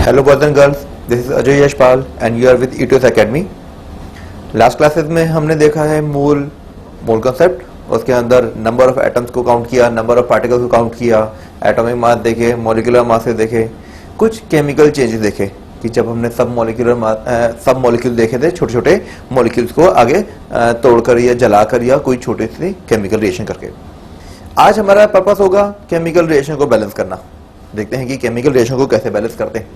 Hello boys and girls, this is Ajay Yashpal and you are with Etoos academy. Last classes में हमने देखा है mole concept, उसके अंदर नंबर ऑफ एटम्स को काउंट किया, नंबर ऑफ पार्टिकल्स को काउंट किया, एटॉमिक मास देखे, मॉलिक्यूलर मासेस देखे, कुछ केमिकल चेंजेस देखे कि जब हमने सब मॉलिक्यूल देखे थे, छोटे छोटे मॉलिक्यूल्स को आगे तोड़कर या जलाकर या कोई छोटे से केमिकल रिएक्शन करके। आज हमारा पर्पस होगा केमिकल रिएक्शन को बैलेंस करना। देखते हैं कि केमिकल रिएक्शन को कैसे बैलेंस करते हैं।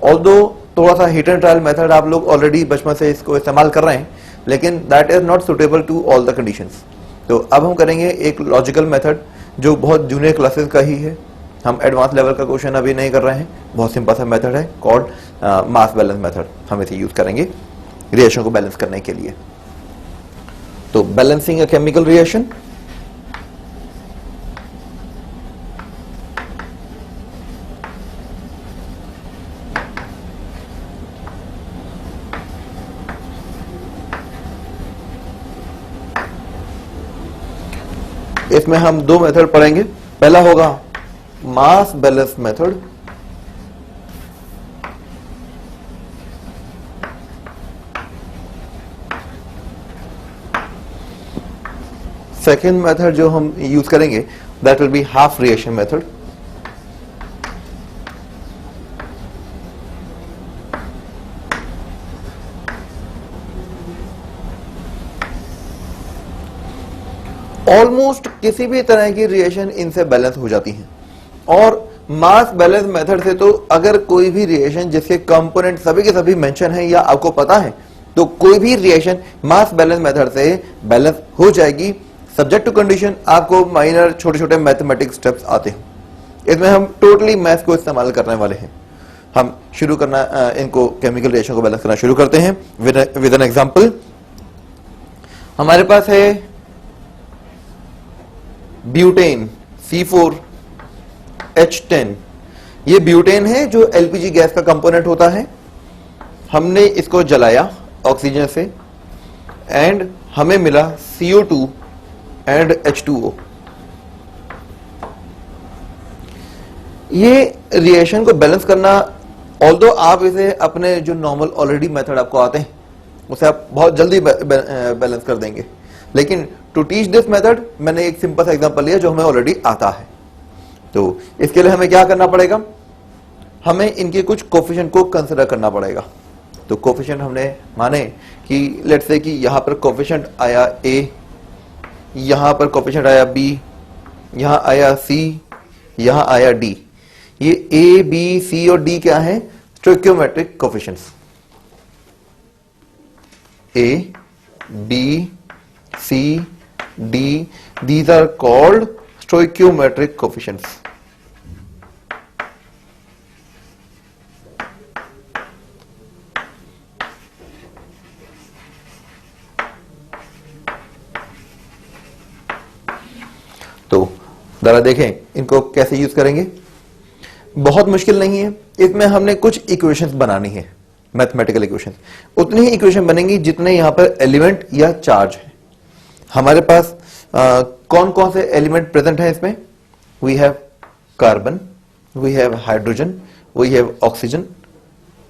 ऑल्दो थोड़ा सा हिट एंड ट्रायल मेथड आप लोग ऑलरेडी बचपन से इसको इस्तेमाल कर रहे हैं, लेकिन that is not suitable to all the conditions. तो अब हम करेंगे एक लॉजिकल मेथड जो बहुत जूनियर क्लासेस का ही है। हम एडवांस लेवल का क्वेश्चन अभी नहीं कर रहे हैं, बहुत सिंपल सा मेथड है कॉल्ड मास बैलेंस मेथड। हम इसे यूज करेंगे रिएक्शन को बैलेंस करने के लिए। तो बैलेंसिंग अ केमिकल रिएक्शन, इसमें हम दो मेथड पढ़ेंगे। पहला होगा mass balance method, second method जो हम यूज करेंगे that will be half reaction method. Almost किसी भी तरह की रिएक्शन इनसे बैलेंस हो जाती है। और मास बैलेंस मेथड से तो अगर कोई भी रिएक्शन जिसके कंपोनेंट सभी के सभी मेंशन है या आपको पता है, तो कोई भी रिएक्शन मास बैलेंस मेथड से बैलेंस हो जाएगी, सब्जेक्ट टू कंडीशन आपको माइनर छोटे छोटे मैथमेटिक्स स्टेप्स आते हैं। इसमें हम टोटली मैथ्स को इस्तेमाल करने वाले हैं। हम शुरू करना इनको केमिकल रिएक्शन को बैलेंस करना शुरू करते हैं विद एन एग्जांपल। हमारे पास है ब्यूटेन C4H10। ये ब्यूटेन है जो एलपीजी गैस का कंपोनेंट होता है। हमने इसको जलाया ऑक्सीजन से एंड हमें मिला CO2 एंड H2O। ये रिएक्शन को बैलेंस करना, ऑल्दो आप इसे अपने जो नॉर्मल ऑलरेडी मेथड आपको आते हैं उसे आप बहुत जल्दी बैलेंस कर देंगे, लेकिन टू टीच दिस मेथड मैंने एक सिंपल सा एग्जांपल लिया जो हमें ऑलरेडी आता है। तो इसके लिए हमें क्या करना पड़ेगा, हमें इनके कुछ कोफिशिएंट को कंसीडर करना पड़ेगा। तो कोफिशिएंट हमने माने कि लेट्स से कि यहां पर कोफिशिएंट आया A, यहां पर कोफिशिएंट आया B, यहां आया C, यहां आया D। ये A, B, C और D क्या है? Stoichiometric coefficients. A, B, C, D, these are called stoichiometric coefficients. तो जरा देखें इनको कैसे यूज करेंगे। बहुत मुश्किल नहीं है, इसमें हमने कुछ इक्वेशंस बनानी है, मैथमेटिकल इक्वेशंस। उतनी ही इक्वेशन बनेंगी जितने यहां पर एलिमेंट या चार्ज है। हमारे पास कौन कौन से एलिमेंट प्रेजेंट है इसमें? We have carbon, we have hydrogen, we have oxygen.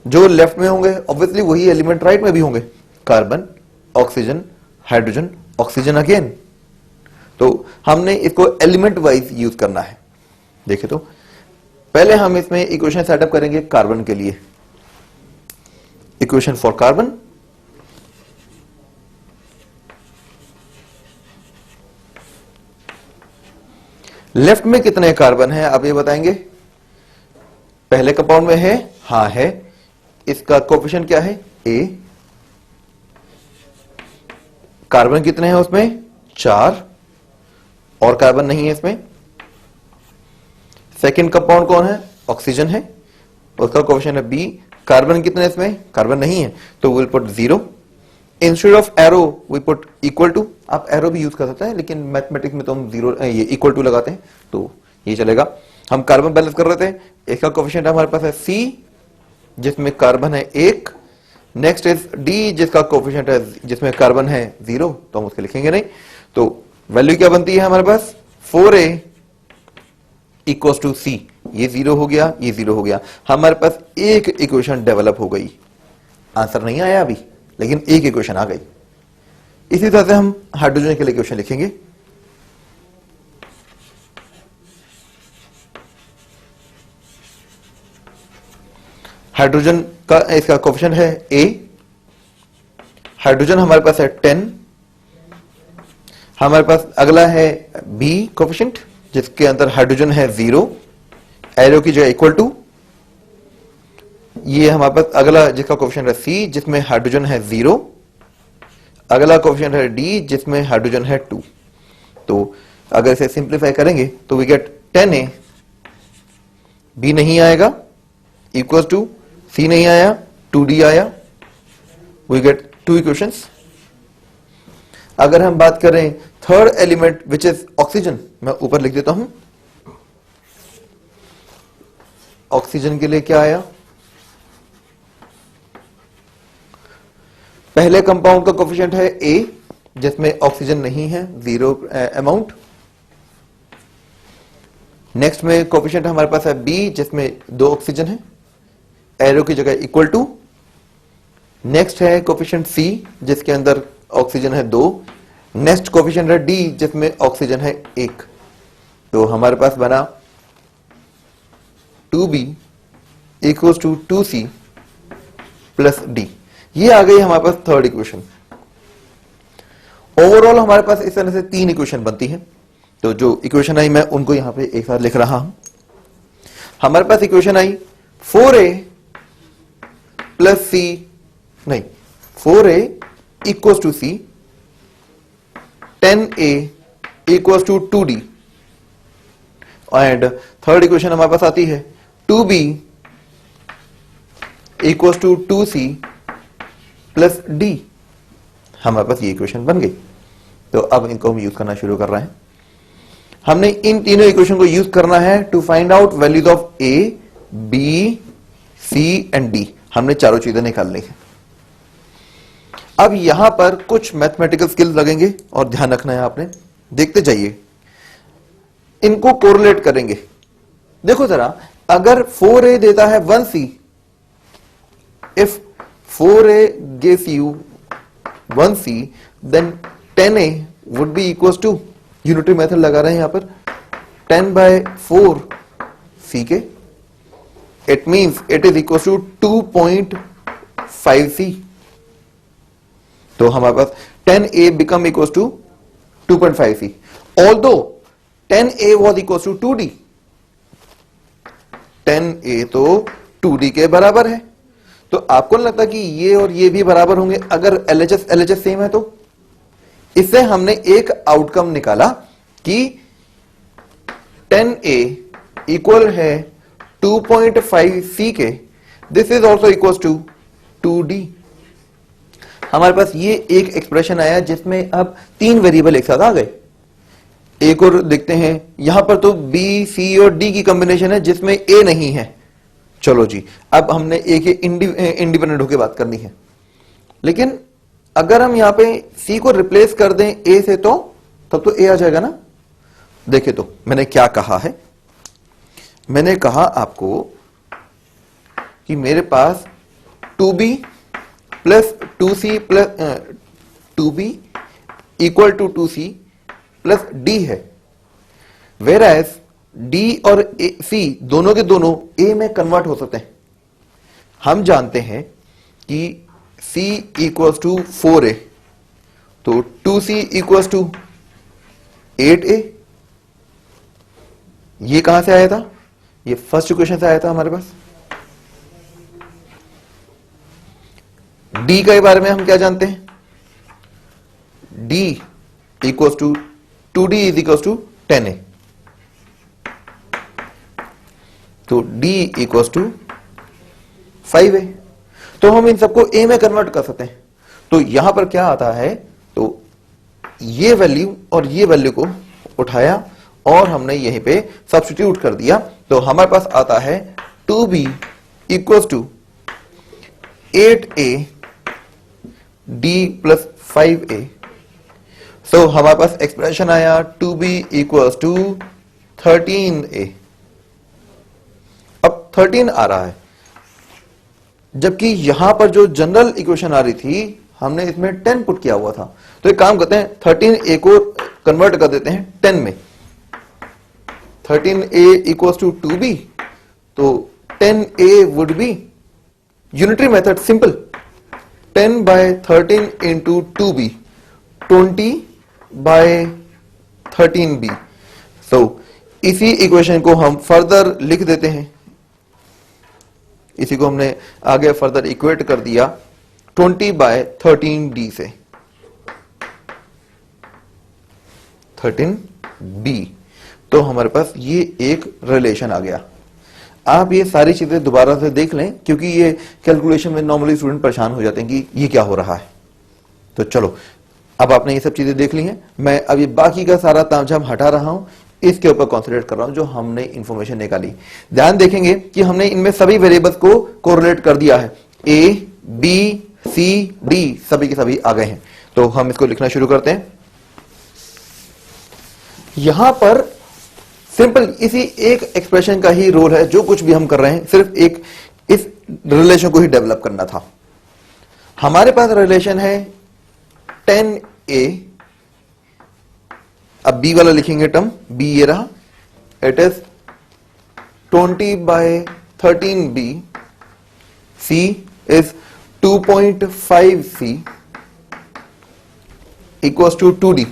जो लेफ्ट में होंगे ऑब्वियसली वही एलिमेंट राइट में भी होंगे। Carbon, oxygen, hydrogen, oxygen again. तो हमने इसको एलिमेंट वाइज यूज करना है। देखिए, तो पहले हम इसमें इक्वेशन सेटअप करेंगे कार्बन के लिए। इक्वेशन फॉर कार्बन, लेफ्ट में कितने कार्बन है आप ये बताएंगे? पहले कंपाउंड में है, हाँ है। इसका कोफिशिएंट क्या है? A। कार्बन कितने हैं उसमें? 4। और कार्बन नहीं है इसमें। सेकंड कंपाउंड कौन है? ऑक्सीजन है, उसका कोफिशिएंट है B। कार्बन कितने हैं इसमें? कार्बन नहीं है, तो will put 0। Instead of arrow we put equal to. आप एरो भी यूज कर सकते हैं, लेकिन मैथमेटिक्स में तो हम 0 ये इक्वल टू लगाते हैं, तो ये चलेगा। हम कार्बन बैलेंस कर रहे थे, इसका कोफिशिएंट हमारे पास है C, जिसमें कार्बन है 1। नेक्स्ट इज D, जिसका कोफिशिएंट है, जिसमें कार्बन है 0, तो हम उसके लिखेंगे नहीं। तो वैल्यू क्या बनती है हमारे पास? 4A इक्वल्स टू C, ये 0 हो गया, ये 0 हो गया, हमारे पास एक इक्वेशन डेवलप हो गई। आंसर नहीं आया अभी, लेकिन एक इक्वेशन आ गई। इसी तरह से हम हाइड्रोजन के लिए इक्वेशन लिखेंगे। हाइड्रोजन का इसका कोफिशिएंट है A, हाइड्रोजन हमारे पास है 10, हमारे पास अगला है B कोफिशिएंट जिसके अंदर हाइड्रोजन है 0, एरो की जगह इक्वल टू। ये हमारे पास अगला जिसका कोफिशिएंट है C जिसमें हाइड्रोजन है 0, अगला कोफिशिएंट है D जिसमें हाइड्रोजन है 2। तो अगर इसे सिंप्लीफाई करेंगे तो वी गेट 10A, B नहीं आएगा, इक्वल टू C नहीं आया, 2D आया, वी गेट 2 इक्वेशंस। अगर हम बात करें third element which is oxygen, मैं ऊपर लिख देता हूं। ऑक्सीजन के लिए क्या आया, पहले कंपाउंड का कोफिशिएंट है A जिसमें ऑक्सीजन नहीं है, 0 अमाउंट। नेक्स्ट में कोफिशिएंट हमारे पास है B जिसमें 2 ऑक्सीजन है, एरो की जगह इक्वल टू। नेक्स्ट है कोफिशिएंट C जिसके अंदर ऑक्सीजन है 2, नेक्स्ट कोफिशिएंट है D जिसमें ऑक्सीजन है 1। तो हमारे पास बना 2B equals to 2C plus D। ये आ गई हमारे पास थर्ड इक्वेशन। ओवरऑल हमारे पास इस तरह से 3 इक्वेशन बनती है। तो जो इक्वेशन आई मैं उनको यहां पे एक साथ लिख रहा हूं। हमारे पास equation I 4A plus C, नहीं 4A equals to C, 10A equals to 2D, and third equation हमारे पास आती है 2B equals to 2C plus D। हमारे पास ये इक्वेशन बन गई। तो अब इनको हम यूज करना शुरू कर रहे हैं। हमने इन तीनों इक्वेशन को यूज करना है to find out values of A, B, C and D। हमने चारों चीजें निकाल ली है। अब यहां पर कुछ मैथमेटिकल स्किल्स लगेंगे और ध्यान रखना है आपने, देखते जाइए, इनको कोरिलेट करेंगे। देखो जरा, अगर 4A देता है 1C, if 4A gives you 1C, then 10A would be equals to, unitary method लगा रहे हैं यहां पर, 10/4 C के, it means it is equal to 2.5C। तो हमारे पास 10A become equal to 2.5C, although 10A was equal to 2D। 10A तो 2D के बराबर है। तो आपको नहीं लगता कि ये और ये भी बराबर होंगे अगर LHS सेम है? तो इससे हमने एक आउटकम निकाला कि 10A इक्वल है 2.5C के, this is also equal to 2D। हमारे पास ये एक एक्सप्रेशन आया जिसमें अब 3 वेरिएबल एक साथ आ गए। एक और देखते हैं, यहां पर तो B, C और D की कॉम्बिनेशन है जिसमें A नहीं है। चलो जी, अब हमने A के इंडिपेंडेंट होकर बात करनी है। लेकिन अगर हम यहां पे C को रिप्लेस कर दें A से, तो तब तो A आ जाएगा ना। देखिए तो मैंने क्या कहा है, मैंने कहा आपको कि मेरे पास 2B plus 2C plus 2B equal to 2C plus D है, वेयर एज D और C दोनों के दोनों A में कन्वर्ट हो सकते हैं। हम जानते हैं कि C इक्वल्स टू 4A, तो 2C इक्वल्स टू 8A। ये कहां से आया था? ये फर्स्ट इक्वेशन से आया था हमारे पास। D के बारे में हम क्या जानते हैं? D equals to 2D is equals to 10A, तो D इक्वल्स टू 5A। तो हम इन सबको A में कन्वर्ट कर सकते हैं। तो यहां पर क्या आता है, तो ये वैल्यू और ये वैल्यू को उठाया और हमने यहीं पे सब्स्टिट्यूट कर दिया। तो हमारे पास आता है 2B equals to 8A D plus 5A। So हमारे पास एक्सप्रेशन आया 2B इक्वल्स टू 13A। 13 आ रहा है, जबकि यहां पर जो जनरल इक्वेशन आ रही थी हमने इसमें 10 पुट किया हुआ था। तो एक काम करते हैं, 13a को कन्वर्ट कर देते हैं 10 में। 13a इक्वल्स टू 2b, तो 10a would be unitary method simple, 10 by 13 into 2b, 20 by 13b। So इसी इक्वेशन को हम फर्दर लिख देते हैं, इसी को हमने आगे फर्दर इक्वेट कर दिया 20 बाय 13d से, 13b। तो हमारे पास ये एक रिलेशन आ गया। आप ये सारी चीजें दोबारा से देख लें, क्योंकि ये कैलकुलेशन में नॉर्मली स्टूडेंट परेशान हो जाते हैं कि ये क्या हो रहा है। तो चलो, अब आपने ये सब चीजें देख ली हैं, मैं अब ये बाकी का सारा तामझाम हटा रहा हूं, इसके ऊपर कॉन्सेंट्रेट कर रहा हूं जो हमने इंफॉर्मेशन निकाली। ध्यान देखेंगे कि हमने इनमें सभी वेरिएबल्स को कोरिलेट कर दिया है, ए बी सी डी सभी के सभी आ गए हैं। तो हम इसको लिखना शुरू करते हैं। यहां पर सिंपल इसी एक एक्सप्रेशन का ही रोल है, जो कुछ भी हम कर रहे हैं सिर्फ एक इस रिलेशन को ही डेवलप करना था। हमारे पास रिलेशन है 10a, अब b वाला लिखेंगे टर्म, b ये रहा, it is 20 by 13b, c is 2.5c equals to 2d।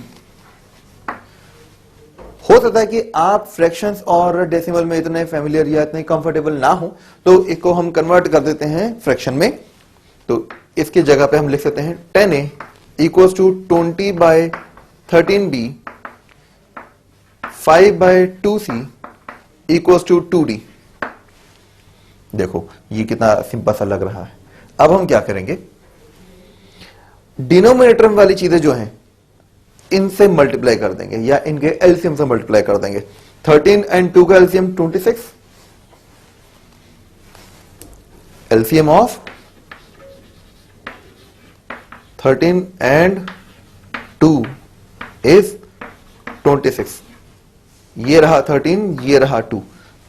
हो सकता है कि आप फ्रैक्शंस और डेसिमल में इतने फैमिलियर या इतने कंफर्टेबल ना हो, तो इसको हम कन्वर्ट कर देते हैं फ्रैक्शन में। तो इसकी जगह पे हम लिख सकते हैं 10a equals to 20 by 13b, 5 by 2c equals to 2d। देखो ये कितना सिंपल सा लग रहा है। अब हम क्या करेंगे, डिनोमिनेटर वाली चीजें जो हैं इनसे मल्टीप्लाई कर देंगे या इनके एलसीएम से मल्टीप्लाई कर देंगे। 13 एंड 2 का LCM 26, LCM of 13 and 2 is 26। ये रहा 13, ये रहा 2,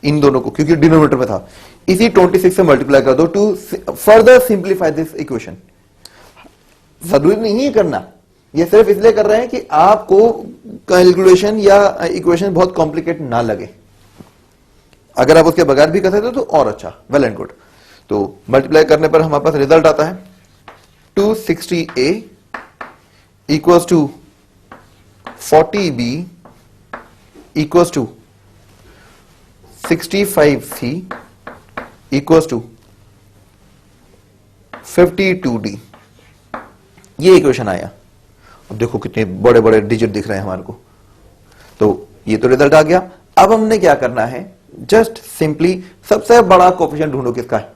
इन दोनों को क्योंकि डिनोमिनेटर में था, इसी 26 से मल्टीप्लाई कर दो to further simplify this equation. जरूरी नहीं है करना, ये सिर्फ इसलिए कर रहे हैं कि आपको कैलकुलेशन या इक्वेशन बहुत कॉम्प्लिकेट ना लगे। अगर आप उसके बगैर भी कर सकते हो तो और अच्छा, वेल एंड गुड। तो मल्टीप्लाई करने पर हमारे पास रिजल्ट आता है 260a equals to 40b equals to 65c equals to 52d। ये इक्वेशन आया। अब देखो कितने बड़े बड़े डिजिट दिख रहे हैं हमारे को। तो ये तो रिजल्ट आ गया। अब हमने क्या करना है, जस्ट सिंपली सबसे बड़ा कोफिशिएंट ढूंढो किसका है।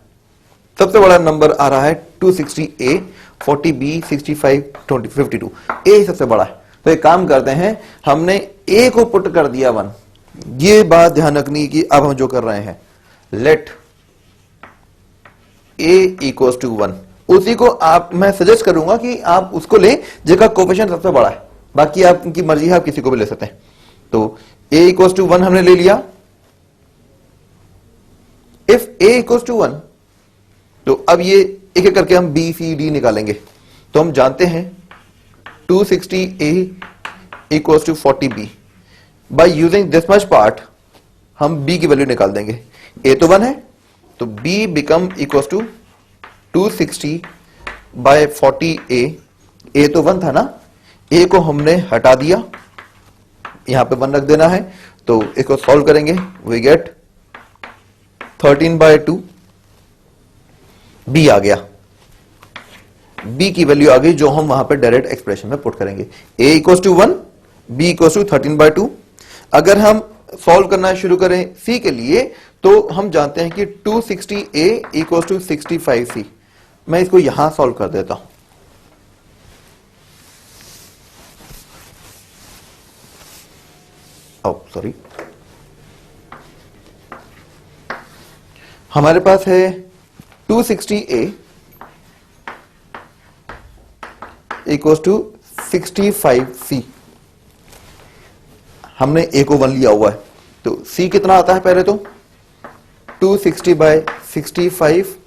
सबसे बड़ा नंबर आ रहा है 260a, 40b, 65, 52। ए सबसे बड़ा है। तो एक काम करते हैं, हमने a को पुट कर दिया 1। ये बात ध्यान रखनी कि अब हम जो कर रहे हैं, लेट a इक्वल्स टू 1, उसी को आप, मैं सजेस्ट करूंगा कि आप उसको लें जिसका कोफिशिएंट सबसे बड़ा है। बाकी आपकी मर्जी है, आप किसी को भी ले सकते हैं। तो a इक्वल्स टू 1 हमने ले लिया। इफ a इक्वल्स टू 1, तो अब ये एक एक करके हम b c d निकालेंगे। तो हम जानते हैं 260a equals to 40b। By using this much part हम b की वैल्यू निकाल देंगे। a तो 1 है, तो b become equals to 260 by 40a। a तो 1 था ना, a को हमने हटा दिया, यहां पे 1 रख देना है। तो इसको सॉल्व करेंगे, वी गेट 13 बाय 2, b आ गया। b की वैल्यू आ गई जो हम वहां पे डायरेक्ट एक्सप्रेशन में पुट करेंगे। a equals to 1, b equals to 13 by 2। अगर हम सॉल्व करना शुरू करें c के लिए, तो हम जानते हैं कि 260a इक्वल्स टू 65c। मैं इसको यहां सॉल्व कर देता हूं। सॉरी, हमारे पास है 260a इक्वल्स टू 65c। हमने a को 1 लिया हुआ है, तो c कितना आता है पहले तो 260 by 65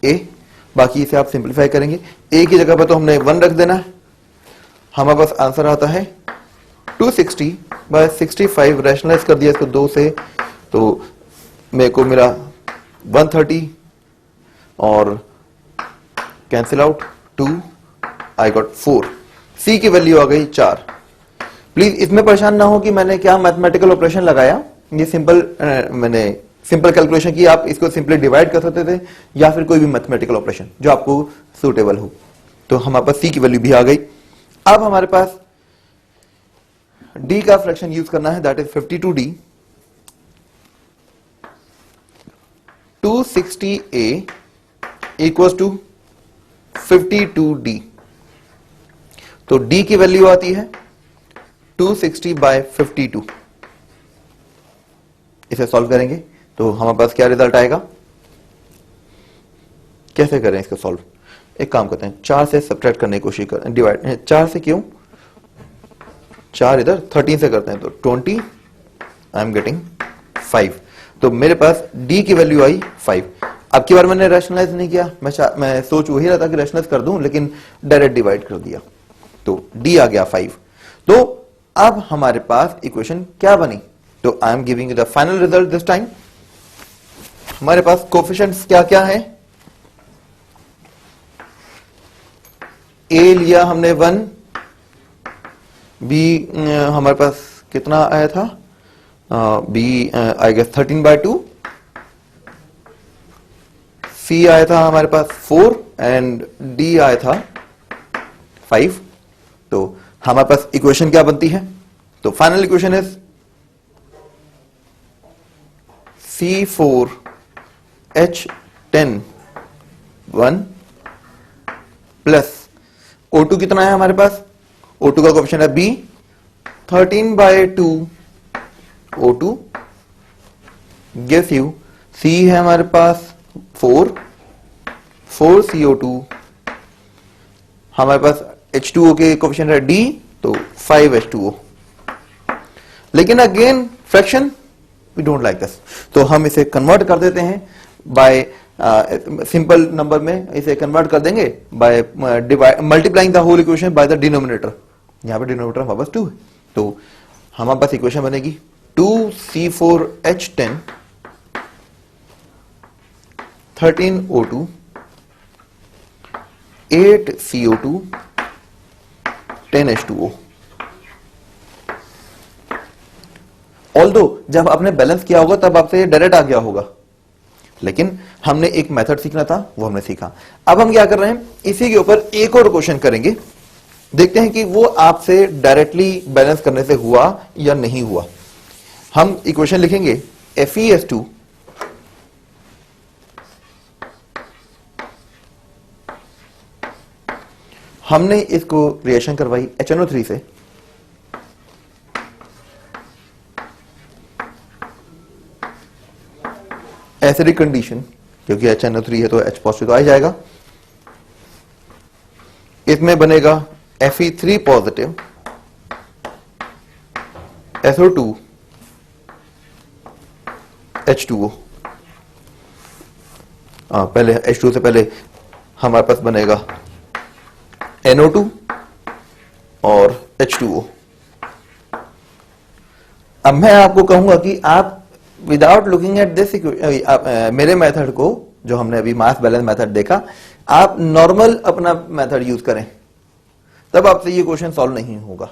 ए, बाकी इसे आप सिंप्लीफाई करेंगे। ए की जगह पर तो हमने 1 रख देना है, हमारे पास आंसर आता है 260 by 65। रैशनलाइज कर दिया इसको 2 से, तो मेरे को मिला 130 और कैंसिल आउट 2, आई गॉट 4। सी की वैल्यू आ गई 4। प्लीज इसमें परेशान ना हो कि मैंने क्या मैथमेटिकल ऑपरेशन लगाया, ये सिंपल मैंने सिंपल कैलकुलेशन की। आप इसको सिंपली डिवाइड कर सकते थे या फिर कोई भी मैथमेटिकल ऑपरेशन जो आपको सूटेबल हो। तो हमारे पास सी की वैल्यू भी आ गई। अब हमारे पास डी का फ्रैक्शन यूज करना है, that is 52D। 260A equals to 52D। तो D की वैल्यू आती है 260 by 52। इसे सॉल्व करेंगे तो हमारे पास क्या रिजल्ट आएगा, कैसे करें इसको सॉल्व। एक काम करते हैं, 4 से सब्ट्रैक्ट करने की कोशिश करें, डिवाइड 4 से क्यों, 4 इधर 13 से करते हैं तो 20, आई एम गेटिंग 5। तो मेरे पास D की वैल्यू आई 5। अब की बार मैंने रैशनलाइज नहीं किया, मैं सोच वही रहा था कि रैशनलाइज कर दूं, लेकिन डायरेक्ट डिवाइड कर दिया तो D आ गया 5। तो अब हमारे पास इक्वेशन क्या बनी, तो I am giving the final result this time. हमारे पास कोफिशिएंट्स क्या क्या है, A लिया हमने 1, B हमारे पास कितना आया था, B आई गेस 13/2, C आया था हमारे पास 4 एंड D आया था 5। तो हमारे पास इक्वेशन क्या बनती है, तो final equation is C4H10 1 plus O2 कितना है हमारे पास, O2 का कोफिशिएंट है B 13/2 O2 gives you, C है हमारे पास 4 CO2, हमारे पास H2O के कोफिशिएंट है D तो 5H2O। लेकिन again fraction we don't like this, तो हम इसे कन्वर्ट कर देते हैं बाय सिंपल नंबर में, इसे कन्वर्ट कर देंगे by multiplying the whole equation by the denominator. यहां पे डिनोमिनेटर हमारे पास 2 है, तो हमारे पास इक्वेशन बनेगी 2C4H10 13O2 8CO2 10H2O। Although जब आपने बैलेंस किया होगा तब आपसे डायरेक्ट आ गया होगा, लेकिन हमने एक मेथड सीखना था, वो हमने सीखा। अब हम क्या कर रहे हैं, इसी के ऊपर एक और क्वेश्चन करेंगे, देखते हैं कि वो आपसे डायरेक्टली बैलेंस करने से हुआ या नहीं हुआ। हम इक्वेशन लिखेंगे FeS2 हमने इसको रिएक्शन करवाई HNO3 से, एसिडिक कंडीशन, क्योंकि HNO3 है तो H पॉजिटिव तो आ जाएगा। इसमें बनेगा Fe3 पॉजिटिव SO2 H2O। पहले H2O से पहले हमारे पास बनेगा NO2 और H2O। अब मैं आपको कहूंगा कि आप विदाउट लुकिंग एट दिस मेरे मेथड को, जो हमने अभी मास बैलेंस मेथड देखा, आप नॉर्मल अपना मेथड यूज करें, तब आपसे ये क्वेश्चन सॉल्व नहीं होगा।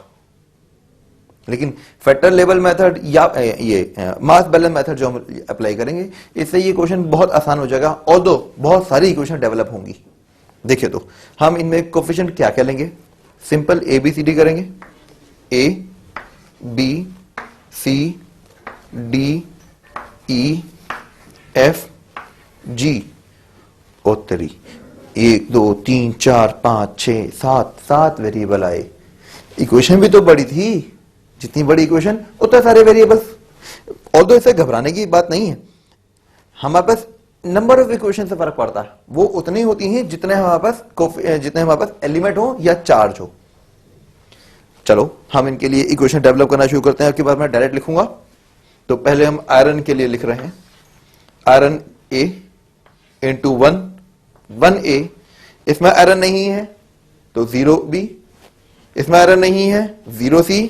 लेकिन फैक्टर लेवल मेथड या ये मास बैलेंस मेथड जो हम अप्लाई करेंगे, इससे ये क्वेश्चन बहुत आसान हो जाएगा, ऑल्दो बहुत सारी इक्वेशन डेवलप होंगी। देखिए तो हम इनमें कोफिशिएंट क्या क्या लेंगे, सिंपल ABCD करेंगे, A B C D E F G और 3 1 2 3 4 5 6 7 वेरिएबल आए। इक्वेशन भी तो बड़ी थी, जितनी बड़ी इक्वेशन उतने सारे वेरिएबल्स। ऑल्दो इसे घबराने की बात नहीं है, हमारे पास नंबर ऑफ इक्वेशन से फर्क पड़ता है, वो उतनी होती हैं जितने हमारे पास एलिमेंट हो या चार्ज हो। चलो हम इनके लिए इक्वेशन डेवलप करना शुरू करते हैं। अब के बाद मैं डायरेक्ट लिखूंगा तो पहले हम आयरन के लिए लिख रहे हैं, आयरन A इंटू 1A, इसमें आयरन नहीं है तो 0B, इसमें आयरन नहीं है 0C,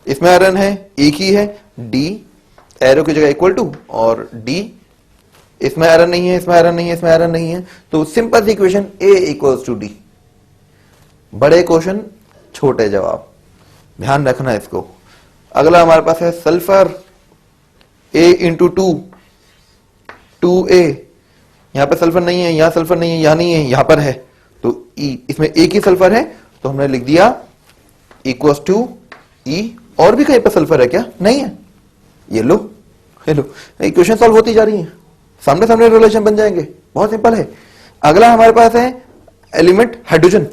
इसमें आयरन है एक ही है D, एरो की जगह इक्वल टू और D, इसमें आयरन नहीं है, इसमें आयरन नहीं है, इसमें आयरन नहीं है, तो सिंपल सी equation A equals to D। बड़े क्वेश्चन छोटे जवाब, ध्यान रखना इसको। अगला हमारे पास है सल्फर A इंटू 2A, यहां पर सल्फर नहीं है, यहां सल्फर नहीं है, यहां नहीं है, यहां पर है, तो E, इसमें एक ही सल्फर है तो हमने लिख दिया इक्वल्स टू E। और भी कहीं पर सल्फर है क्या? नहीं है। ये लो, इक्वेशन सॉल्व होती जा रही है, सामने सामने रिलेशन बन जाएंगे, बहुत सिंपल है। अगला हमारे पास है एलिमेंट हाइड्रोजन।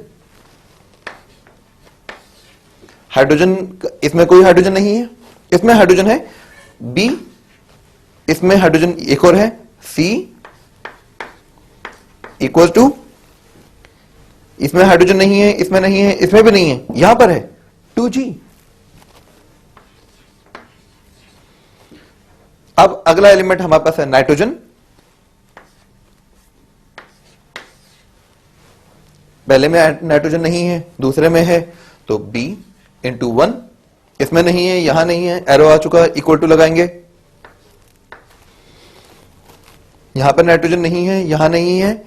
हाइड्रोजन, इसमें कोई हाइड्रोजन नहीं है, इसमें हाइड्रोजन है B, इसमें हाइड्रोजन एक और है C इक्वल टू, इसमें हाइड्रोजन नहीं है, इसमें नहीं है, इसमें भी नहीं है, यहां पर है 2G। अब अगला एलिमेंट हमारे पास है नाइट्रोजन। पहले में नाइट्रोजन नहीं है, दूसरे में है, तो B इंटू 1, इसमें नहीं है, यहां नहीं है, एरो आ चुका है, इक्वल टू लगाएंगे। यहां पर नाइट्रोजन नहीं है, यहां नहीं है,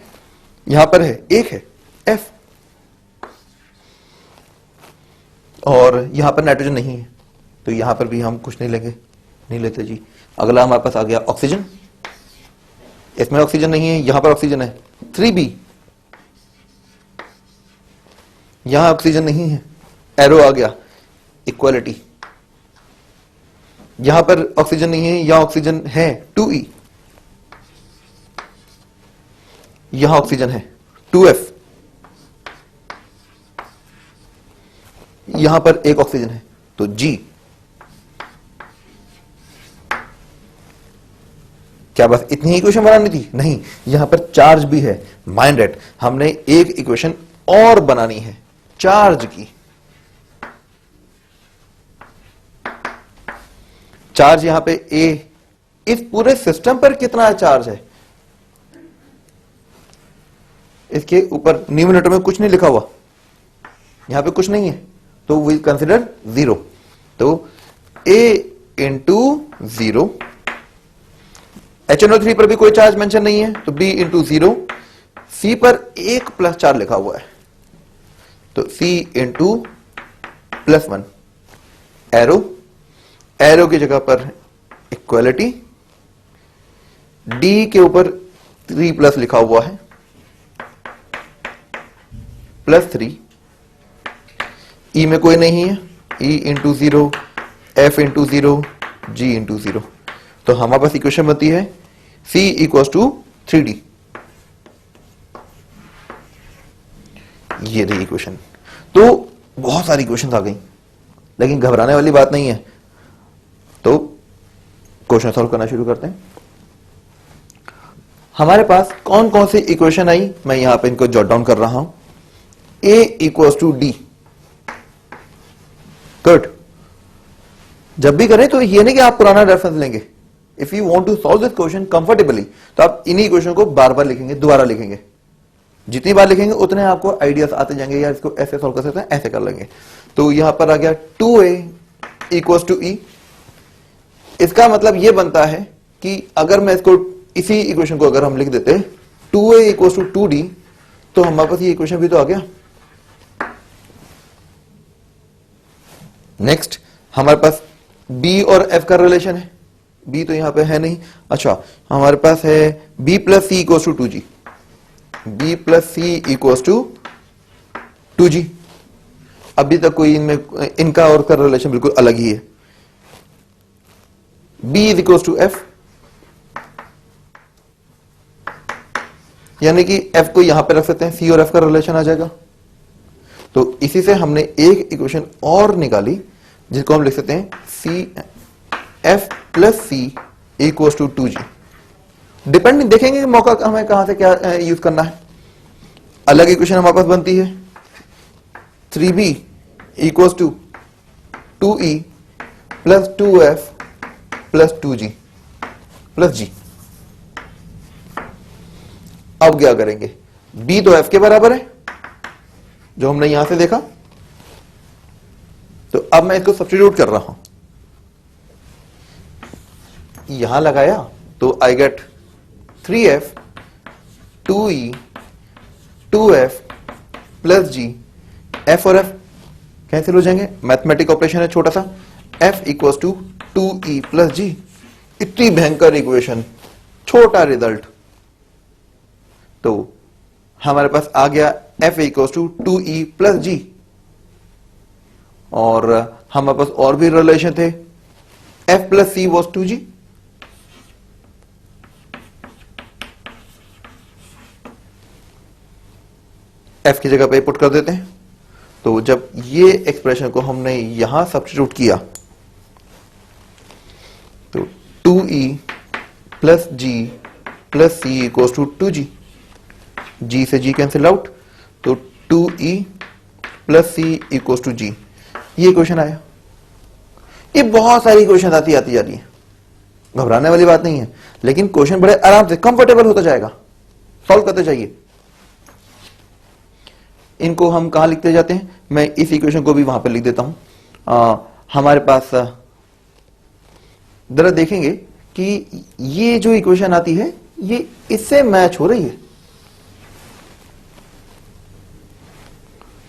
यहां पर है, एक है F, और यहां पर नाइट्रोजन नहीं है, तो यहां पर भी हम कुछ नहीं लेंगे, नहीं लेते जी। अगला हमारे पास आ गया ऑक्सीजन। इसमें ऑक्सीजन नहीं है, यहां पर ऑक्सीजन है 3B, यहां ऑक्सीजन नहीं है, एरो आ गया, इक्वालिटी। यहां पर ऑक्सीजन नहीं है, यहां ऑक्सीजन है 2E, यहां ऑक्सीजन है 2F, यहां पर एक ऑक्सीजन है तो G। क्या बस इतनी ही इक्वेशन बनानी थी? नहीं, यहां पर चार्ज भी है, माइंड इट, हमने एक इक्वेशन और बनानी है चार्ज की। चार्ज यहां पे A, इस पूरे सिस्टम पर कितना चार्ज है, इसके ऊपर न्यूमरेटर में कुछ नहीं लिखा हुआ, यहां पे कुछ नहीं है, तो विल कंसिडर 0, तो A इंटू 0, HNO3 पर भी कोई चार्ज मेंशन नहीं है, तो B इंटू 0, C पर 1 प्लस 4 लिखा हुआ है, तो C इंटू प्लस 1, एरो की जगह पर इक्वालिटी, D के ऊपर 3 प्लस लिखा हुआ है, प्लस 3, E में कोई नहीं है, E into 0, F into 0, G into 0, तो हमारे पास इक्वेशन बनती है C इक्वल्स टू 3D। ये रही इक्वेशन। तो बहुत सारी इक्वेशन आ गई, लेकिन घबराने वाली बात नहीं है, तो क्वेश्चन सॉल्व करना शुरू करते हैं। हमारे पास कौन कौन सी इक्वेशन आई, मैं यहां पे इनको जॉट डाउन कर रहा हूं। A equals to D, good. जब भी करें तो ये नहीं कि आप पुराना रेफरेंस लेंगे, if you want to solve this question comfortably, तो आप इन्हीं क्वेश्चन को बार बार लिखेंगे, दोबारा लिखेंगे, जितनी बार लिखेंगे उतने आपको आइडियाज आते जाएंगे, यार इसको ऐसे सॉल्व कर सकते हैं, ऐसे कर लेंगे। तो यहां पर आ गया 2A इक्वल्स टू E। इसका मतलब यह बनता है कि अगर मैं इसको, इसी इक्वेशन को अगर हम लिख देते 2A इक्वल्स टू 2D, तो हमारे पास ये इक्वेशन भी तो आ गया। नेक्स्ट हमारे पास B और F का रिलेशन है, B तो यहां पे है नहीं, अच्छा हमारे पास है B plus C equals to 2G, B plus C equals to 2G। अभी तक कोई इनमें, इनका और का रिलेशन बिल्कुल अलग ही है। B is equals to F, यानी कि F को यहां पे रख सकते हैं, C और F का रिलेशन आ जाएगा। तो इसी से हमने एक इक्वेशन और निकाली, जिसको हम लिख सकते हैं C F plus C equals to 2G। Depend देखेंगे मौका हमें कहां से क्या यूज करना है। अलग इक्वेशन हमारे पास बनती है 3B equals to 2E plus 2F plus 2g plus g। अब क्या करेंगे, b तो f के बराबर है जो हमने यहां से देखा, तो अब मैं इसको सब्स्टिट्यूट कर रहा हूं, यहां लगाया तो I get 3f 2e 2f plus g। f और f कैंसिल हो जाएंगे, मैथमेटिक ऑपरेशन है छोटा सा, f equals to 2e plus g। इतनी भयंकर इक्वेशन, छोटा रिजल्ट, तो हमारे पास आ गया f equals to 2e plus g। और हमारे पास और भी रिलेशन थे, f plus c was 2g। f की जगह पे पुट कर देते हैं, तो जब ये एक्सप्रेशन को हमने यहां सब्स्टिट्यूट किया तो 2e plus g plus c equals to 2g। g से g कैंसिल आउट, तो 2e plus c equals to g। ये क्वेश्चन आया। ये बहुत सारी क्वेश्चन आती जा रही है, घबराने वाली बात नहीं है, लेकिन क्वेश्चन बड़े आराम से कंफर्टेबल होता जाएगा, सॉल्व करते जाइए। इनको हम कहां लिखते जाते हैं, मैं इस इक्वेशन को भी वहां पर लिख देता हूं। हमारे पास जरा देखेंगे कि ये जो इक्वेशन आती है ये इससे मैच हो रही है।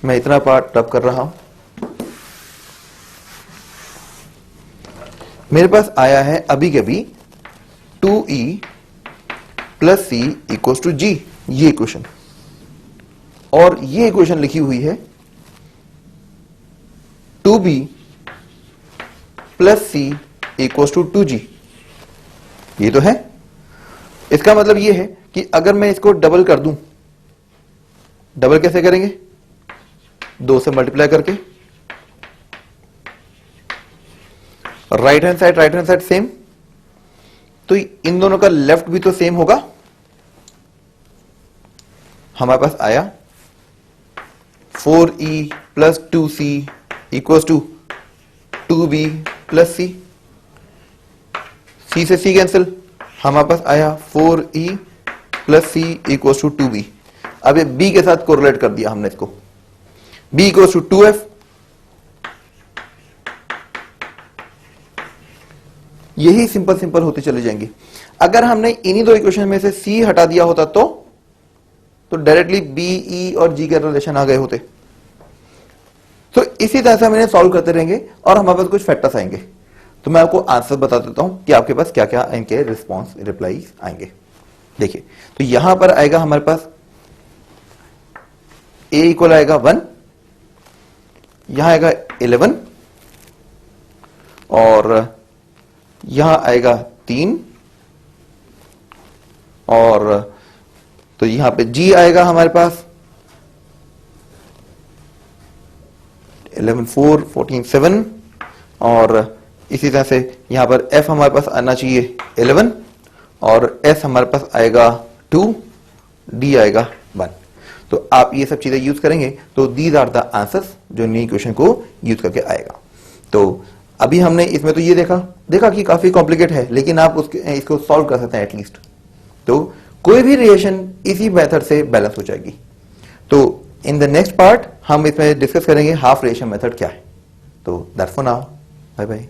मैं इतना पार्ट रब कर रहा हूं, मेरे पास आया है अभी के अभी 2e plus c equals to g, ये इक्वेशन, और ये इक्वेशन लिखी हुई है 2b plus c equals to 2g। ये तो है, इसका मतलब ये है कि अगर मैं इसको डबल कर दूं, डबल कैसे करेंगे, 2 से मल्टीप्लाई करके, राइट हैंड साइड सेम, तो इन दोनों का लेफ्ट भी तो सेम होगा। हमारे पास आया 4e plus 2c equals to 2b plus c। c से c कैंसिल, हमारे पास आया 4e plus c equals to 2b। अब ये b के साथ कोरिलेट कर दिया हमने इसको, b इक्वल्स टू 2f। यही सिंपल होते चले जाएंगे। अगर हमने इन्हीं दो इक्वेशन में से c हटा दिया होता तो डायरेक्टली b, e और g के रिलेशन आ गए होते। तो इसी तरह से हम इन्हें सॉल्व करते रहेंगे और हमारे पास कुछ फैक्टर्स आएंगे। तो मैं आपको आंसर बता देता हूं कि आपके पास क्या क्या इनके रिस्पॉन्स रिप्लाईज आएंगे। देखिए, तो यहां पर आएगा हमारे पास a इक्वल आएगा 1, यहां आएगा 11, और यहां आएगा 3, और तो यहां पे g आएगा हमारे पास 11 4 14 7, और इसी तरह से यहां पर f हमारे पास आना चाहिए 11, और s हमारे पास आएगा 2, d आएगा 1। तो आप ये सब चीजें यूज करेंगे तो दीज आर द आंसर्स जो नई क्वेश्चन को यूज करके आएगा। तो अभी हमने इसमें तो ये देखा कि काफी कॉम्प्लिकेट है, लेकिन आप इसको सॉल्व कर सकते हैं एटलीस्ट। तो कोई भी रिलेशन इसी मेथड से बैलेंस हो जाएगी। तो इन द नेक्स्ट पार्ट हम इसमें डिस्कस करेंगे हाफ रिलेशन मेथड क्या है। तो that's for now, bye bye.